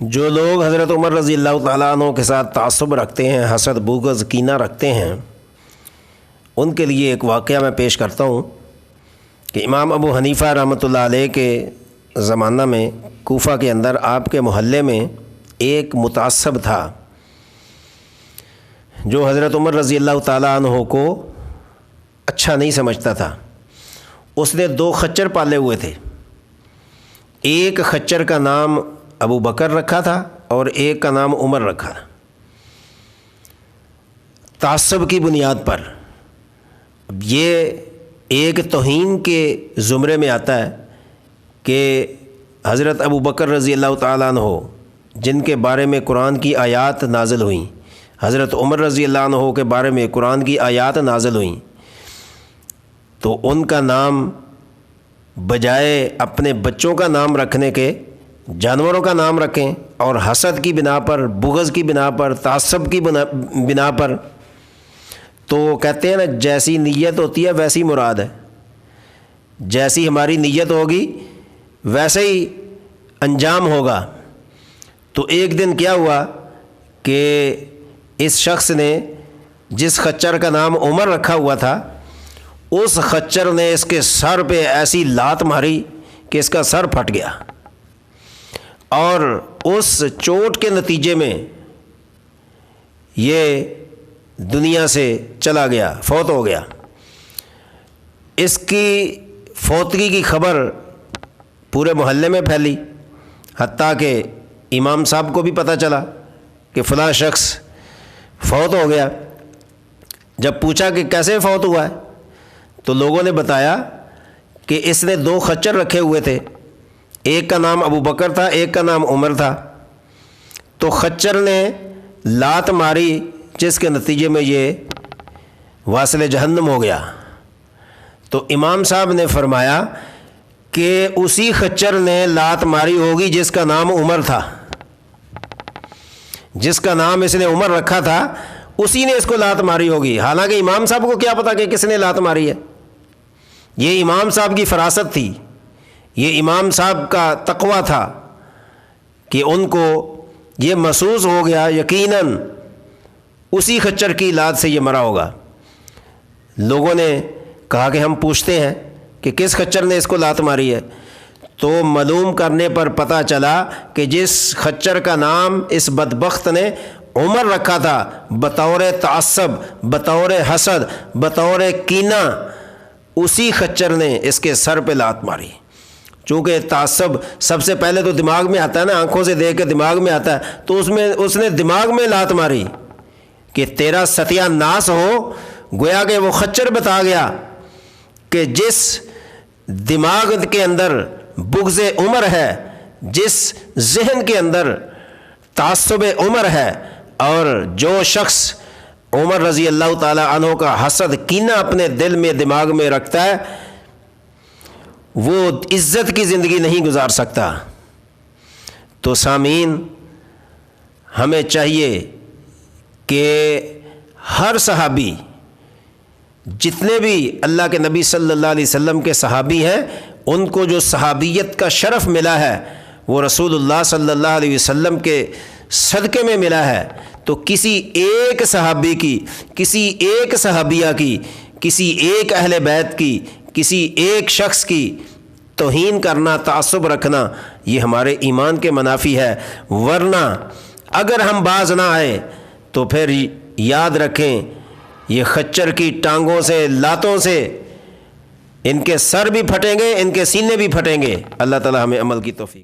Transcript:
جو لوگ حضرت عمر رضی اللہ تعالیٰ عنہ کے ساتھ تعصب رکھتے ہیں، حسد بغض کینہ رکھتے ہیں، ان کے لیے ایک واقعہ میں پیش کرتا ہوں کہ امام ابو حنیفہ رحمۃ اللہ علیہ کے زمانہ میں کوفہ کے اندر آپ کے محلے میں ایک متعصب تھا جو حضرت عمر رضی اللہ تعالیٰ عنہ کو اچھا نہیں سمجھتا تھا۔ اس نے 2 خچر پالے ہوئے تھے، ایک خچر کا نام ابو بکر رکھا تھا اور ایک کا نام عمر رکھا۔ تعصب کی بنیاد پر یہ ایک توہین کے زمرے میں آتا ہے کہ حضرت ابو بکر رضی اللہ تعالیٰ عنہ جن کے بارے میں قرآن کی آیات نازل ہوئیں، حضرت عمر رضی اللہ عنہ کے بارے میں قرآن کی آیات نازل ہوئیں، تو ان کا نام بجائے اپنے بچوں کا نام رکھنے کے جانوروں کا نام رکھیں، اور حسد کی بنا پر، بغض کی بنا پر، تعصب کی بنا پر، تو کہتے ہیں نا جیسی نیت ہوتی ہے ویسی مراد ہے، جیسی ہماری نیت ہوگی ویسے ہی انجام ہوگا۔ تو ایک دن کیا ہوا کہ اس شخص نے جس خچر کا نام عمر رکھا ہوا تھا، اس خچر نے اس کے سر پہ ایسی لات ماری کہ اس کا سر پھٹ گیا، اور اس چوٹ کے نتیجے میں یہ دنیا سے چلا گیا، فوت ہو گیا۔ اس کی فوتگی کی خبر پورے محلے میں پھیلی، حتیٰ کہ امام صاحب کو بھی پتہ چلا کہ فلاں شخص فوت ہو گیا۔ جب پوچھا کہ کیسے فوت ہوا ہے تو لوگوں نے بتایا کہ اس نے 2 خچر رکھے ہوئے تھے، ایک کا نام ابو بکر تھا، ایک کا نام عمر تھا، تو خچر نے لات ماری جس کے نتیجے میں یہ واصل جہنم ہو گیا۔ تو امام صاحب نے فرمایا کہ اسی خچر نے لات ماری ہوگی جس کا نام عمر تھا، جس کا نام اس نے عمر رکھا تھا اسی نے اس کو لات ماری ہوگی۔ حالانکہ امام صاحب کو کیا پتا کہ کس نے لات ماری ہے، یہ امام صاحب کی فراست تھی، یہ امام صاحب کا تقویٰ تھا کہ ان کو یہ محسوس ہو گیا یقیناً اسی خچر کی لات سے یہ مرا ہوگا۔ لوگوں نے کہا کہ ہم پوچھتے ہیں کہ کس خچر نے اس کو لات ماری ہے، تو معلوم کرنے پر پتہ چلا کہ جس خچر کا نام اس بدبخت نے عمر رکھا تھا، بطور تعصب، بطور حسد، بطور کینہ، اسی خچر نے اس کے سر پہ لات ماری۔ چونکہ تعصب سب سے پہلے تو دماغ میں آتا ہے نا، آنکھوں سے دیکھ کے دماغ میں آتا ہے، تو اس نے دماغ میں لات ماری کہ تیرا ستیہ ناس ہو۔ گویا کہ وہ خچر بتا گیا کہ جس دماغ کے اندر بغض عمر ہے، جس ذہن کے اندر تعصب عمر ہے، اور جو شخص عمر رضی اللہ تعالی عنہ کا حسد کینہ اپنے دل میں دماغ میں رکھتا ہے، وہ عزت کی زندگی نہیں گزار سکتا۔ تو سامعین، ہمیں چاہیے کہ ہر صحابی، جتنے بھی اللہ کے نبی صلی اللہ علیہ وسلم کے صحابی ہیں، ان کو جو صحابیت کا شرف ملا ہے وہ رسول اللہ صلی اللہ علیہ وسلم کے صدقے میں ملا ہے۔ تو کسی ایک صحابی کی، کسی ایک صحابیہ کی، کسی ایک اہل بیت کی، کسی ایک شخص کی توہین کرنا، تعصب رکھنا، یہ ہمارے ایمان کے منافی ہے۔ ورنہ اگر ہم باز نہ آئے تو پھر یاد رکھیں یہ خچر کی ٹانگوں سے، لاتوں سے ان کے سر بھی پھٹیں گے، ان کے سینے بھی پھٹیں گے۔ اللہ تعالی ہمیں عمل کی توفیق